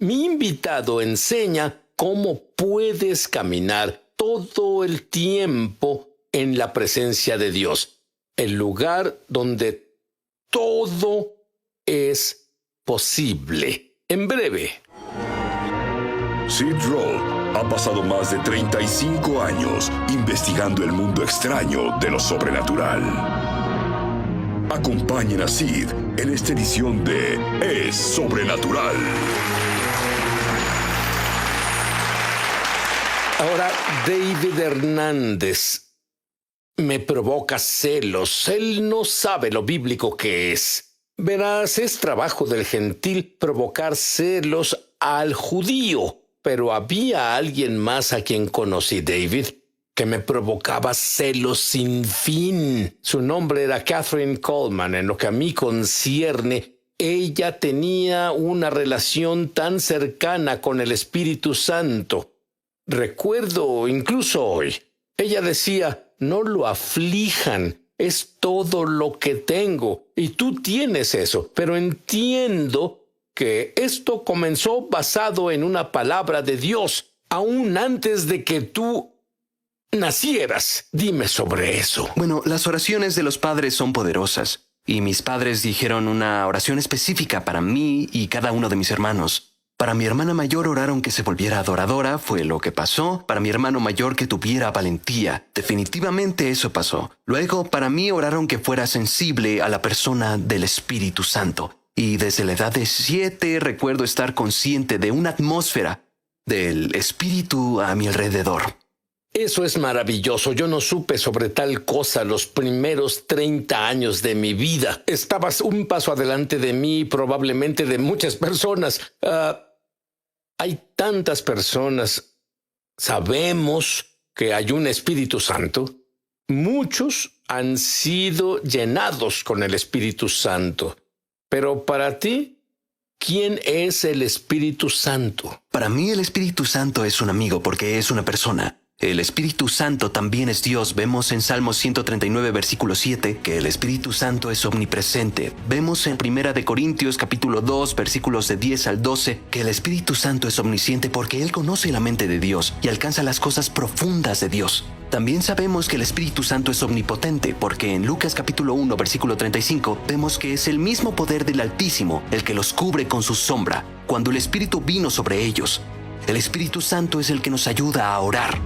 Mi invitado enseña cómo puedes caminar todo el tiempo en la presencia de Dios, el lugar donde todo es posible. En breve. Sid Roth ha pasado más de 35 años investigando el mundo extraño de lo sobrenatural. Acompañen a Sid en esta edición de Es Sobrenatural. Ahora, David Hernández me provoca celos. Él no sabe lo bíblico que es. Verás, es trabajo del gentil provocar celos al judío. Pero había alguien más a quien conocí, David, que me provocaba celos sin fin. Su nombre era Catherine Coleman. En lo que a mí concierne, ella tenía una relación tan cercana con el Espíritu Santo. Recuerdo incluso hoy, ella decía, no lo aflijan, es todo lo que tengo, y tú tienes eso, pero entiendo que esto comenzó basado en una palabra de Dios, aún antes de que tú nacieras. Dime sobre eso. Bueno, las oraciones de los padres son poderosas, y mis padres dijeron una oración específica para mí y cada uno de mis hermanos. Para mi hermana mayor oraron que se volviera adoradora, fue lo que pasó. Para mi hermano mayor que tuviera valentía, definitivamente eso pasó. Luego, para mí oraron que fuera sensible a la persona del Espíritu Santo. Y desde la edad de 7 recuerdo estar consciente de una atmósfera del Espíritu a mi alrededor. Eso es maravilloso. Yo no supe sobre tal cosa los primeros 30 años de mi vida. Estabas un paso adelante de mí, probablemente de muchas personas. Hay tantas personas. Sabemos que hay un Espíritu Santo. Muchos han sido llenados con el Espíritu Santo. Pero para ti, ¿quién es el Espíritu Santo? Para mí el Espíritu Santo es un amigo porque es una persona. El Espíritu Santo también es Dios. Vemos en Salmos 139, versículo 7, que el Espíritu Santo es omnipresente. Vemos en 1 de Corintios, capítulo 2, versículos de 10 al 12, que el Espíritu Santo es omnisciente porque Él conoce la mente de Dios y alcanza las cosas profundas de Dios. También sabemos que el Espíritu Santo es omnipotente porque en Lucas capítulo 1, versículo 35, vemos que es el mismo poder del Altísimo el que los cubre con su sombra cuando el Espíritu vino sobre ellos. El Espíritu Santo es el que nos ayuda a orar.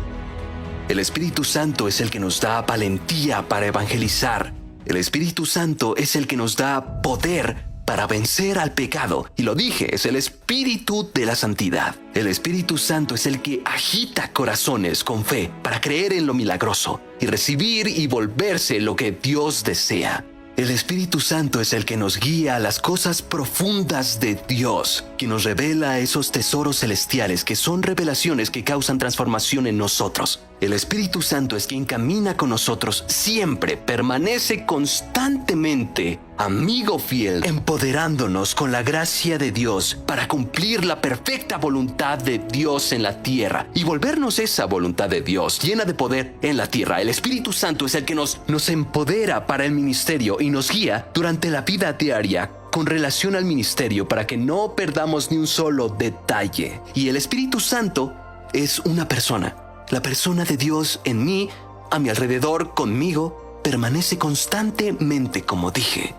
El Espíritu Santo es el que nos da valentía para evangelizar. El Espíritu Santo es el que nos da poder para vencer al pecado. Y lo dije, es el Espíritu de la santidad. El Espíritu Santo es el que agita corazones con fe para creer en lo milagroso y recibir y volverse lo que Dios desea. El Espíritu Santo es el que nos guía a las cosas profundas de Dios, que nos revela esos tesoros celestiales que son revelaciones que causan transformación en nosotros. El Espíritu Santo es quien camina con nosotros siempre, permanece constantemente, amigo fiel, empoderándonos con la gracia de Dios para cumplir la perfecta voluntad de Dios en la tierra y volvernos esa voluntad de Dios llena de poder en la tierra. El Espíritu Santo es el que nos empodera para el ministerio y nos guía durante la vida diaria con relación al ministerio para que no perdamos ni un solo detalle. Y el Espíritu Santo es una persona. La persona de Dios en mí, a mi alrededor, conmigo, permanece constantemente, como dije.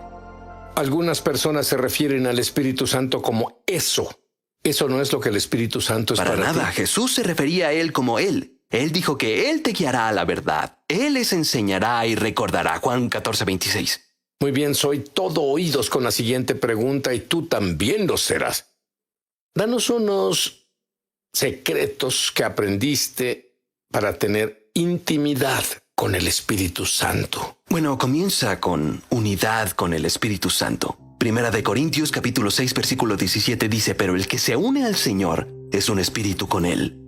Algunas personas se refieren al Espíritu Santo como eso. Eso no es lo que el Espíritu Santo es para nada. ti. Jesús se refería a Él como Él. Él dijo que Él te guiará a la verdad. Él les enseñará y recordará. Juan 14, 26. Muy bien, soy todo oídos con la siguiente pregunta y tú también lo serás. Danos unos secretos que aprendiste para tener intimidad con el Espíritu Santo. Bueno, comienza con unidad con el Espíritu Santo. 1 de Corintios capítulo 6 versículo 17 dice, pero el que se une al Señor es un espíritu con Él.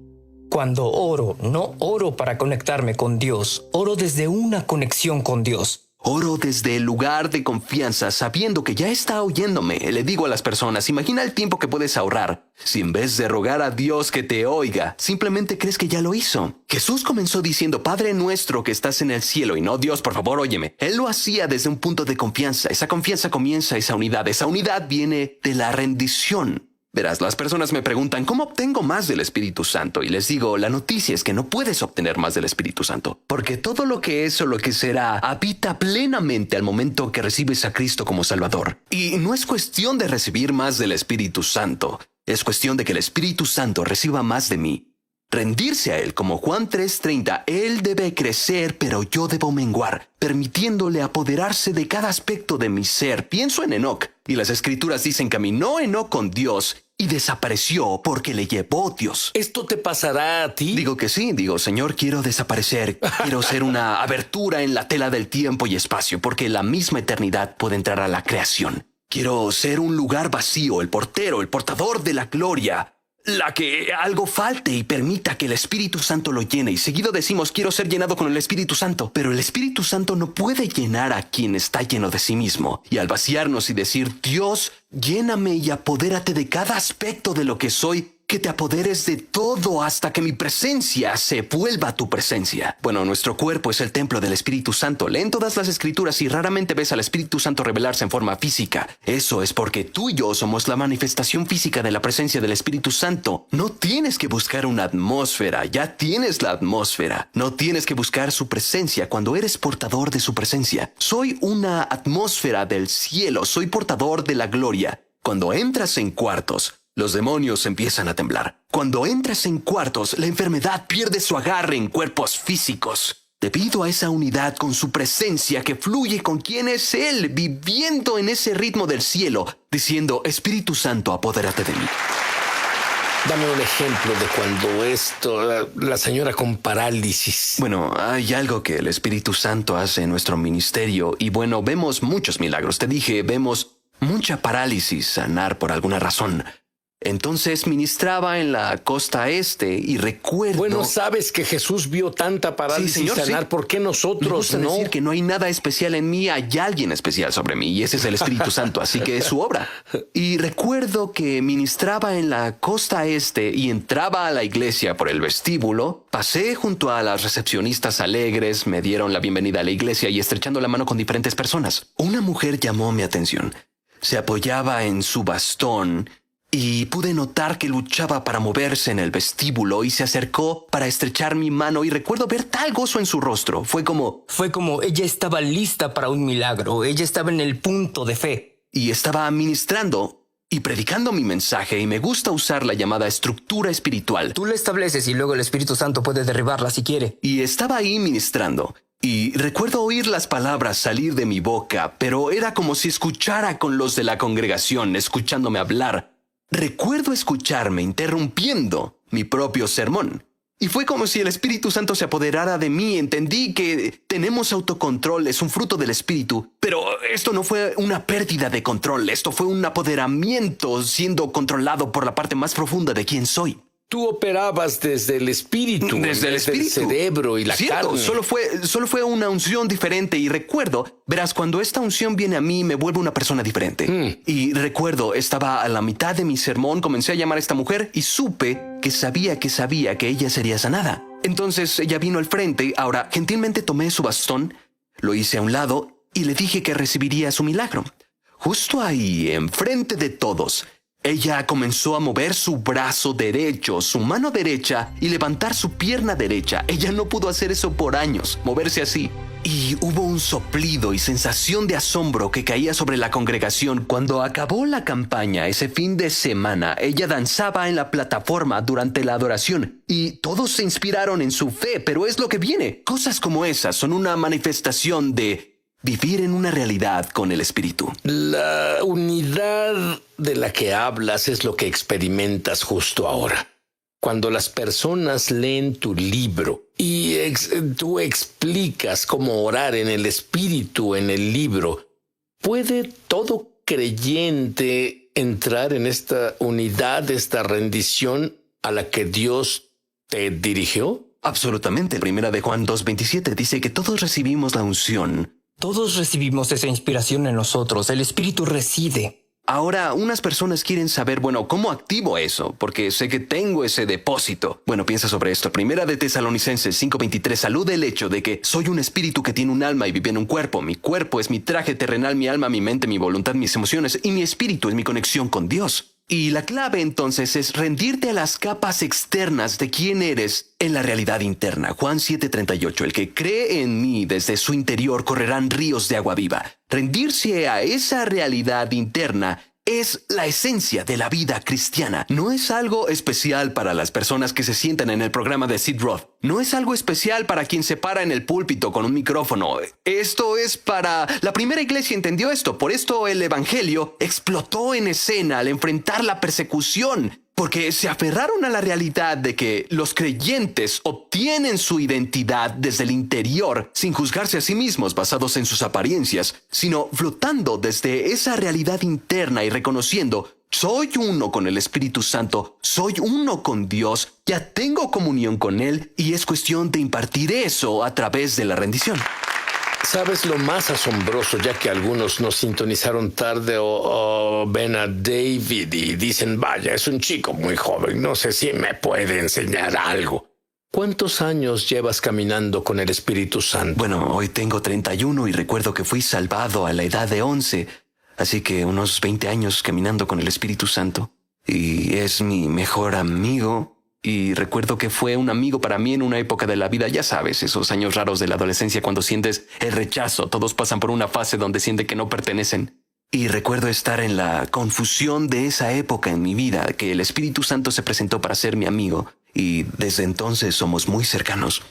Cuando oro, no oro para conectarme con Dios, oro desde una conexión con Dios. Oro desde el lugar de confianza, sabiendo que ya está oyéndome. Le digo a las personas, imagina el tiempo que puedes ahorrar. Si en vez de rogar a Dios que te oiga, simplemente crees que ya lo hizo. Jesús comenzó diciendo, Padre nuestro que estás en el cielo, y no Dios, por favor, óyeme. Él lo hacía desde un punto de confianza. Esa confianza comienza esa unidad. Esa unidad viene de la rendición. Verás, las personas me preguntan, ¿cómo obtengo más del Espíritu Santo? Y les digo, la noticia es que no puedes obtener más del Espíritu Santo, porque todo lo que es o lo que será habita plenamente al momento que recibes a Cristo como Salvador. Y no es cuestión de recibir más del Espíritu Santo, es cuestión de que el Espíritu Santo reciba más de mí. Rendirse a Él, como Juan 3:30, Él debe crecer, pero yo debo menguar, permitiéndole apoderarse de cada aspecto de mi ser. Pienso en Enoc, y las Escrituras dicen: caminó Enoc con Dios y desapareció porque le llevó Dios. ¿Esto te pasará a ti? Digo que sí, Señor, quiero desaparecer, quiero ser una abertura en la tela del tiempo y espacio, porque la misma eternidad puede entrar a la creación. Quiero ser un lugar vacío, el portero, el portador de la gloria, la que algo falte y permita que el Espíritu Santo lo llene. Y seguido decimos, quiero ser llenado con el Espíritu Santo. Pero el Espíritu Santo no puede llenar a quien está lleno de sí mismo. Y al vaciarnos y decir, Dios, lléname y apodérate de cada aspecto de lo que soy, que te apoderes de todo hasta que mi presencia se vuelva tu presencia. Bueno, nuestro cuerpo es el templo del Espíritu Santo. Leen todas las Escrituras y raramente ves al Espíritu Santo revelarse en forma física. Eso es porque tú y yo somos la manifestación física de la presencia del Espíritu Santo. No tienes que buscar una atmósfera, ya tienes la atmósfera. No tienes que buscar su presencia cuando eres portador de su presencia. Soy una atmósfera del cielo, soy portador de la gloria. Cuando entras en cuartos, los demonios empiezan a temblar. Cuando entras en cuartos, la enfermedad pierde su agarre en cuerpos físicos, debido a esa unidad con su presencia que fluye con quien es Él, viviendo en ese ritmo del cielo, diciendo, Espíritu Santo, apodérate de mí. Dame un ejemplo de cuando la señora con parálisis. Bueno, hay algo que el Espíritu Santo hace en nuestro ministerio y bueno, vemos muchos milagros. Te dije, vemos mucha parálisis sanar por alguna razón. Entonces ministraba en la costa este y recuerdo... Bueno, sabes que Jesús vio tanta parálisis Sí, señor, sanar. sí. ¿Por qué nosotros Me gusta no? decir que no hay nada especial en mí, hay alguien especial sobre mí y ese es el Espíritu Santo, así que es su obra. Y recuerdo que ministraba en la costa este y entraba a la iglesia por el vestíbulo. Pasé junto a las recepcionistas alegres, me dieron la bienvenida a la iglesia y estrechando la mano con diferentes personas. Una mujer llamó mi atención. Se apoyaba en su bastón y pude notar que luchaba para moverse en el vestíbulo y se acercó para estrechar mi mano y recuerdo ver tal gozo en su rostro. Fue como ella estaba lista para un milagro. Ella estaba en el punto de fe. y estaba ministrando y predicando mi mensaje y me gusta usar la llamada estructura espiritual. Tú la estableces y luego el Espíritu Santo puede derribarla si quiere. Y estaba ahí ministrando. Y recuerdo oír las palabras salir de mi boca, pero era como si escuchara con los de la congregación, escuchándome hablar. Recuerdo escucharme interrumpiendo mi propio sermón. Y fue como si el Espíritu Santo se apoderara de mí. Entendí que tenemos autocontrol, es un fruto del Espíritu. Pero esto no fue una pérdida de control, esto fue un apoderamiento siendo controlado por la parte más profunda de quién soy. Tú operabas desde el espíritu, Desde el espíritu. cerebro y la Cierto, carne. solo fue una unción diferente y recuerdo, verás, cuando esta unción viene a mí me vuelve una persona diferente. Y recuerdo, estaba a la mitad de mi sermón, comencé a llamar a esta mujer y supe que sabía que ella sería sanada. Entonces ella vino al frente, ahora gentilmente tomé su bastón, lo hice a un lado y le dije que recibiría su milagro. Justo ahí, enfrente de todos, ella comenzó a mover su brazo derecho, su mano derecha y levantar su pierna derecha. Ella no pudo hacer eso por años, moverse así. Y hubo un soplido y sensación de asombro que caía sobre la congregación. Cuando acabó la campaña ese fin de semana, ella danzaba en la plataforma durante la adoración y todos se inspiraron en su fe, pero es lo que viene. Cosas como esas son una manifestación de vivir en una realidad con el Espíritu. La unidad de la que hablas es lo que experimentas justo ahora. Cuando las personas leen tu libro y tú explicas cómo orar en el Espíritu en el libro, ¿puede todo creyente entrar en esta unidad, esta rendición a la que Dios te dirigió? Absolutamente. Primera de Juan 2:27 dice que todos recibimos la unción. Todos recibimos esa inspiración en nosotros. El Espíritu reside. Ahora, unas personas quieren saber, bueno, ¿cómo activo eso? Porque sé que tengo ese depósito. Bueno, piensa sobre esto. Primera de Tesalonicenses 5:23 alude el hecho de que soy un espíritu que tiene un alma y vive en un cuerpo. Mi cuerpo es mi traje terrenal, mi alma, mi mente, mi voluntad, mis emociones y mi espíritu es mi conexión con Dios. Y la clave entonces es rendirte a las capas externas de quién eres en la realidad interna. Juan 7:38, el que cree en mí desde su interior correrán ríos de agua viva. Rendirse a esa realidad interna es la esencia de la vida cristiana. No es algo especial para las personas que se sientan en el programa de Sid Roth. No es algo especial para quien se para en el púlpito con un micrófono. Esto es para... La primera iglesia entendió esto. Por esto el evangelio explotó en escena al enfrentar la persecución. Porque se aferraron a la realidad de que los creyentes obtienen su identidad desde el interior sin juzgarse a sí mismos basados en sus apariencias, sino flotando desde esa realidad interna y reconociendo: soy uno con el Espíritu Santo, soy uno con Dios, ya tengo comunión con Él y es cuestión de impartir eso a través de la rendición. ¿Sabes lo más asombroso? Ya que algunos nos sintonizaron tarde o ven a David y dicen: vaya, es un chico muy joven, no sé si me puede enseñar algo. ¿Cuántos años llevas caminando con el Espíritu Santo? Bueno, hoy tengo 31 y recuerdo que fui salvado a la edad de 11, así que unos 20 años caminando con el Espíritu Santo. Y es mi mejor amigo. Y recuerdo que fue un amigo para mí en una época de la vida, ya sabes, esos años raros de la adolescencia cuando sientes el rechazo. Todos pasan por una fase donde sienten que no pertenecen. Y recuerdo estar en la confusión de esa época en mi vida, que el Espíritu Santo se presentó para ser mi amigo. Y desde entonces somos muy cercanos.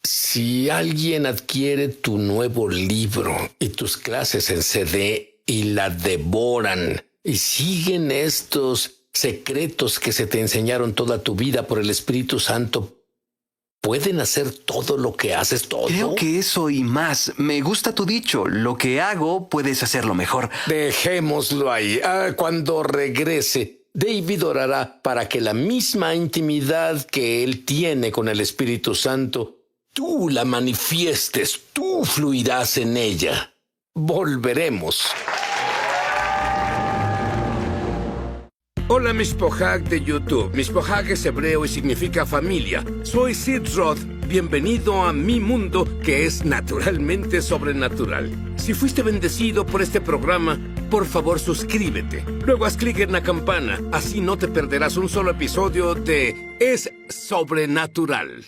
Si alguien adquiere tu nuevo libro y tus clases en CD y la devoran y siguen estos secretos que se te enseñaron toda tu vida por el Espíritu Santo, ¿pueden hacer todo lo que haces todo? Creo que eso y más. Me gusta tu dicho. Lo que hago, puedes hacerlo mejor. Dejémoslo ahí. Cuando regrese, David orará para que la misma intimidad que él tiene con el Espíritu Santo, tú la manifiestes, tú fluirás en ella. Volveremos. Hola Mishpohag de YouTube. Mishpohag es hebreo y significa familia. Soy Sid Roth. Bienvenido a mi mundo, que es naturalmente sobrenatural. Si fuiste bendecido por este programa, por favor suscríbete. Luego haz clic en la campana. Así no te perderás un solo episodio de Es Sobrenatural.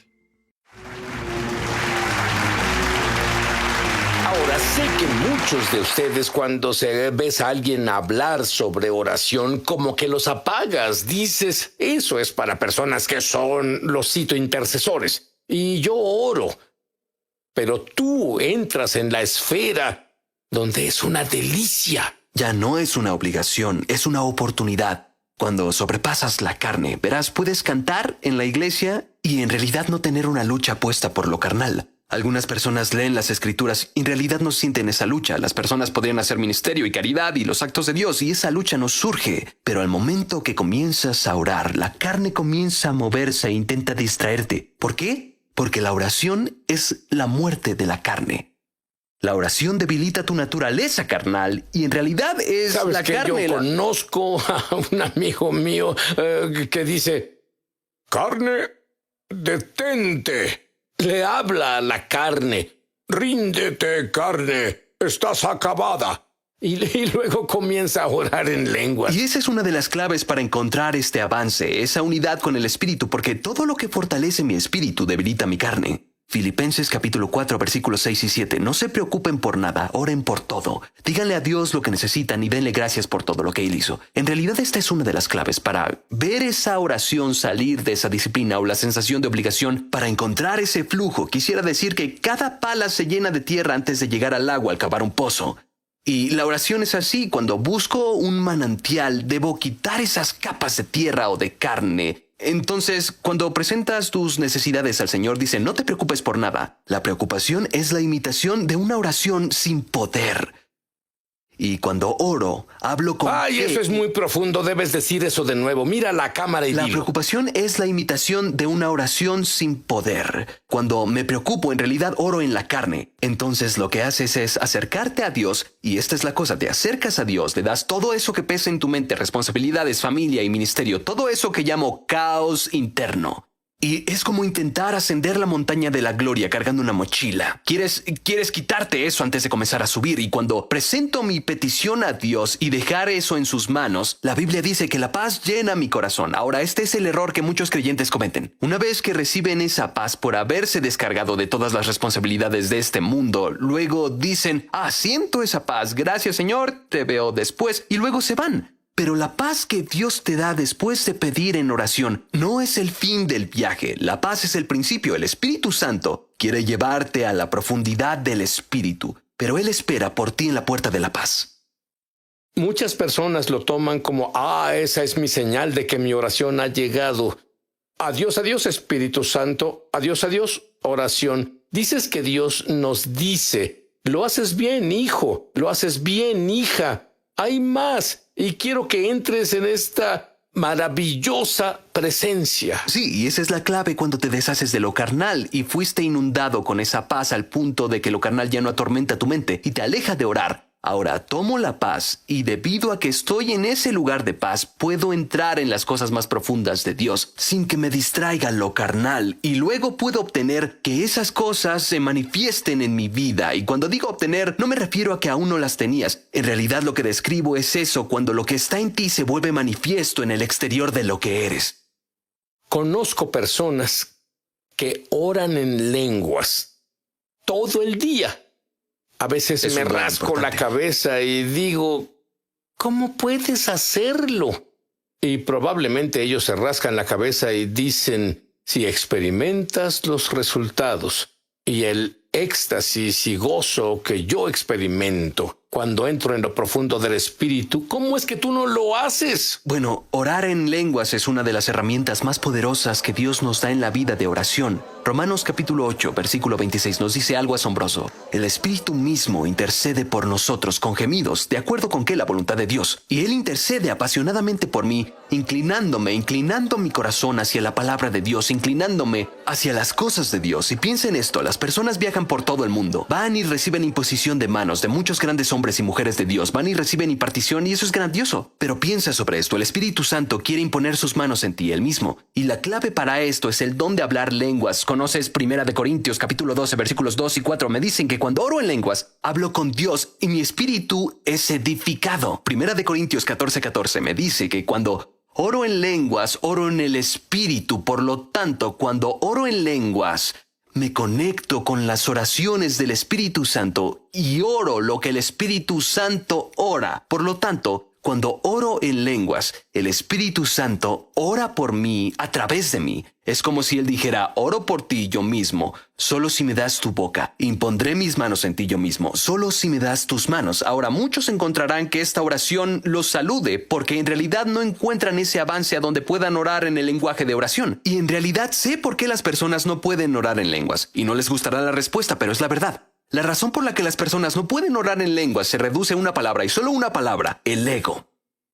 Ahora, sé que muchos de ustedes cuando ves a alguien hablar sobre oración, como que los apagas. Dices: eso es para personas que son, los cito, intercesores. Y yo oro. Pero tú entras en la esfera donde es una delicia. Ya no es una obligación, es una oportunidad. Cuando sobrepasas la carne, verás, puedes cantar en la iglesia y en realidad no tener una lucha puesta por lo carnal. Algunas personas leen las escrituras y en realidad no sienten esa lucha. Las personas podrían hacer ministerio y caridad y los actos de Dios y esa lucha no surge. Pero al momento que comienzas a orar, la carne comienza a moverse e intenta distraerte. ¿Por qué? Porque la oración es la muerte de la carne. La oración debilita tu naturaleza carnal y en realidad es ¿Sabes la que carne. Yo conozco a un amigo mío que dice: carne, detente. Le habla a la carne: ríndete, carne, estás acabada. Y luego comienza a orar en lenguas. Y esa es una de las claves para encontrar este avance, esa unidad con el espíritu, porque todo lo que fortalece mi espíritu debilita mi carne. Filipenses capítulo 4, versículos 6 y 7. No se preocupen por nada, oren por todo. Díganle a Dios lo que necesitan y denle gracias por todo lo que Él hizo. En realidad esta es una de las claves para ver esa oración salir de esa disciplina o la sensación de obligación para encontrar ese flujo. Quisiera decir que cada pala se llena de tierra antes de llegar al agua al cavar un pozo. Y la oración es así. Cuando busco un manantial, debo quitar esas capas de tierra o de carne. Entonces, cuando presentas tus necesidades al Señor, dice: no te preocupes por nada. La preocupación es la imitación de una oración sin poder. Y cuando oro, hablo con Ay, fe. eso es muy profundo. Debes decir eso de nuevo. Mira la cámara y La dilo. preocupación es la imitación de una oración sin poder. Cuando me preocupo, en realidad oro en la carne. Entonces lo que haces es acercarte a Dios. Y esta es la cosa, te acercas a Dios, le das todo eso que pesa en tu mente, responsabilidades, familia y ministerio, todo eso que llamo caos interno. Y es como intentar ascender la montaña de la gloria cargando una mochila. Quieres quitarte eso antes de comenzar a subir. Y cuando presento mi petición a Dios y dejar eso en sus manos, la Biblia dice que la paz llena mi corazón. Ahora, este es el error que muchos creyentes cometen. Una vez que reciben esa paz por haberse descargado de todas las responsabilidades de este mundo, luego dicen, siento esa paz, gracias Señor, te veo después, y luego se van. Pero la paz que Dios te da después de pedir en oración no es el fin del viaje. La paz es el principio. El Espíritu Santo quiere llevarte a la profundidad del Espíritu, pero Él espera por ti en la puerta de la paz. Muchas personas lo toman como, esa es mi señal de que mi oración ha llegado. Adiós, adiós, Espíritu Santo. Adiós, adiós, oración. Dices que Dios nos dice, lo haces bien, hijo. Lo haces bien, hija. Hay más. Y quiero que entres en esta maravillosa presencia. Sí, y esa es la clave cuando te deshaces de lo carnal y fuiste inundado con esa paz al punto de que lo carnal ya no atormenta tu mente y te aleja de orar. Ahora tomo la paz y debido a que estoy en ese lugar de paz, puedo entrar en las cosas más profundas de Dios sin que me distraiga lo carnal y luego puedo obtener que esas cosas se manifiesten en mi vida. Y cuando digo obtener, no me refiero a que aún no las tenías. En realidad lo que describo es eso, cuando lo que está en ti se vuelve manifiesto en el exterior de lo que eres. Conozco personas que oran en lenguas todo el día. A veces me rasco la cabeza y digo, ¿cómo puedes hacerlo? Y probablemente ellos se rascan la cabeza y dicen, si experimentas los resultados y el éxtasis y gozo que yo experimento cuando entro en lo profundo del Espíritu, ¿cómo es que tú no lo haces? Bueno, orar en lenguas es una de las herramientas más poderosas que Dios nos da en la vida de oración. Romanos capítulo 8, versículo 26 nos dice algo asombroso. El Espíritu mismo intercede por nosotros con gemidos, de acuerdo con la voluntad de Dios. Y Él intercede apasionadamente por mí, inclinando mi corazón hacia la palabra de Dios, inclinándome hacia las cosas de Dios. Y piensa en esto, las personas viajan por todo el mundo. Van y reciben imposición de manos de muchos grandes hombres y mujeres de Dios. Van y reciben impartición y eso es grandioso. Pero piensa sobre esto, el Espíritu Santo quiere imponer sus manos en ti, Él mismo. Y la clave para esto es el don de hablar lenguas. ¿Conoces 1 Corintios capítulo 12 versículos 2 y 4? Me dicen que cuando oro en lenguas, hablo con Dios y mi espíritu es edificado. 1 Corintios 14:14 me dice que cuando oro en lenguas, oro en el espíritu. Por lo tanto, cuando oro en lenguas, me conecto con las oraciones del Espíritu Santo y oro lo que el Espíritu Santo ora. Por lo tanto, cuando oro en lenguas, el Espíritu Santo ora por mí a través de mí. Es como si Él dijera, oro por ti yo mismo, solo si me das tu boca. Impondré mis manos en ti yo mismo, solo si me das tus manos. Ahora, muchos encontrarán que esta oración los salude, porque en realidad no encuentran ese avance a donde puedan orar en el lenguaje de oración. Y en realidad sé por qué las personas no pueden orar en lenguas. Y no les gustará la respuesta, pero es la verdad. La razón por la que las personas no pueden orar en lenguas se reduce a una palabra y solo una palabra, el ego.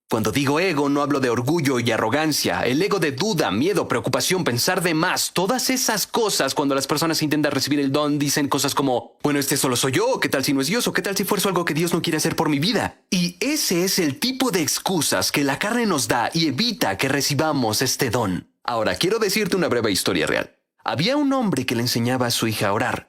Cuando digo ego, no hablo de orgullo y arrogancia, el ego de duda, miedo, preocupación, pensar de más. Todas esas cosas, cuando las personas intentan recibir el don, dicen cosas como, bueno, este solo soy yo, ¿qué tal si no es Dios? ¿O qué tal si fuerzo algo que Dios no quiere hacer por mi vida? Y ese es el tipo de excusas que la carne nos da y evita que recibamos este don. Ahora, quiero decirte una breve historia real. Había un hombre que le enseñaba a su hija a orar.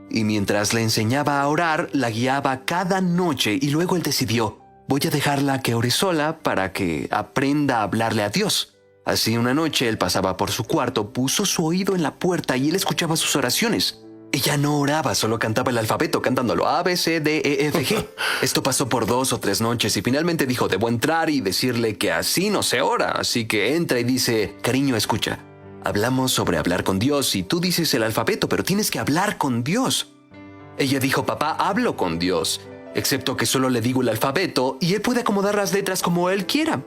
Y mientras le enseñaba a orar, la guiaba cada noche y luego él decidió, voy a dejarla que ore sola para que aprenda a hablarle a Dios. Así una noche él pasaba por su cuarto, puso su oído en la puerta y él escuchaba sus oraciones. Ella no oraba, solo cantaba el alfabeto cantándolo A, B, C, D, E, F, G. Esto pasó por 2 o 3 noches y finalmente dijo, debo entrar y decirle que así no se ora. Así que entra y dice, cariño, escucha. Hablamos sobre hablar con Dios y tú dices el alfabeto, pero tienes que hablar con Dios. Ella dijo, papá, hablo con Dios, excepto que solo le digo el alfabeto y él puede acomodar las letras como él quiera.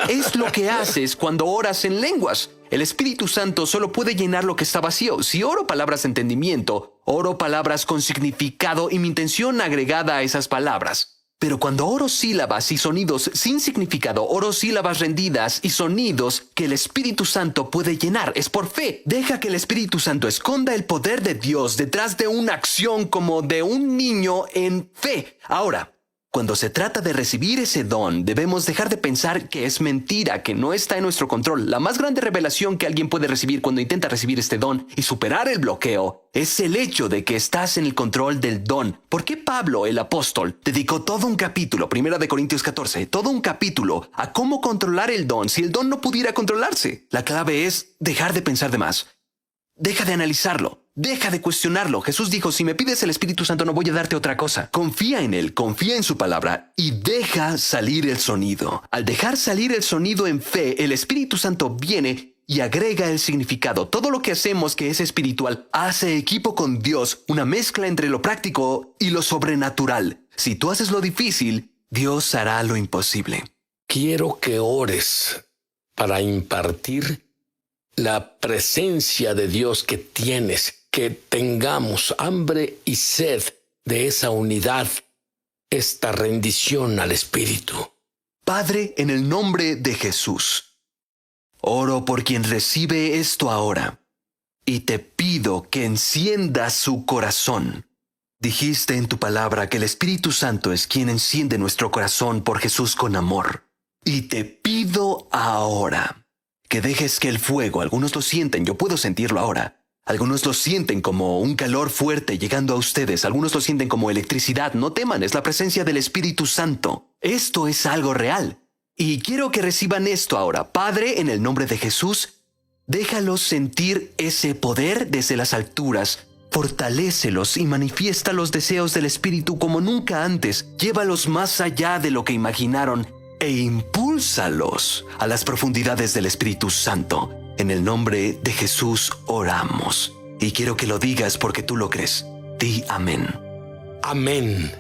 Es lo que haces cuando oras en lenguas. El Espíritu Santo solo puede llenar lo que está vacío. Si oro palabras de entendimiento, oro palabras con significado y mi intención agregada a esas palabras. Pero cuando oro sílabas y sonidos sin significado, oro sílabas rendidas y sonidos que el Espíritu Santo puede llenar. Es por fe. Deja que el Espíritu Santo esconda el poder de Dios detrás de una acción como de un niño en fe. Ahora, Cuando se trata de recibir ese don, debemos dejar de pensar que es mentira, que no está en nuestro control. La más grande revelación que alguien puede recibir cuando intenta recibir este don y superar el bloqueo es el hecho de que estás en el control del don. ¿Por qué Pablo, el apóstol, dedicó todo un capítulo, 1 Corintios 14, todo un capítulo a cómo controlar el don si el don no pudiera controlarse? La clave es dejar de pensar de más. Deja de analizarlo. Deja de cuestionarlo. Jesús dijo, si me pides el Espíritu Santo no voy a darte otra cosa. Confía en Él, confía en su palabra y deja salir el sonido. Al dejar salir el sonido en fe, el Espíritu Santo viene y agrega el significado. Todo lo que hacemos que es espiritual hace equipo con Dios, una mezcla entre lo práctico y lo sobrenatural. Si tú haces lo difícil, Dios hará lo imposible. Quiero que ores para impartir la presencia de Dios que tienes, que tengamos hambre y sed de esa unidad, esta rendición al Espíritu. Padre, en el nombre de Jesús, oro por quien recibe esto ahora y te pido que enciendas su corazón. Dijiste en tu palabra que el Espíritu Santo es quien enciende nuestro corazón por Jesús con amor. Y te pido ahora que dejes que el fuego, algunos lo sienten, yo puedo sentirlo ahora. Algunos lo sienten como un calor fuerte llegando a ustedes, algunos lo sienten como electricidad. No teman, es la presencia del Espíritu Santo. Esto es algo real. Y quiero que reciban esto ahora. Padre, en el nombre de Jesús, déjalos sentir ese poder desde las alturas. Fortalécelos y manifiesta los deseos del Espíritu como nunca antes. Llévalos más allá de lo que imaginaron e impúlsalos a las profundidades del Espíritu Santo. En el nombre de Jesús oramos. Y quiero que lo digas porque tú lo crees. Di amén. Amén.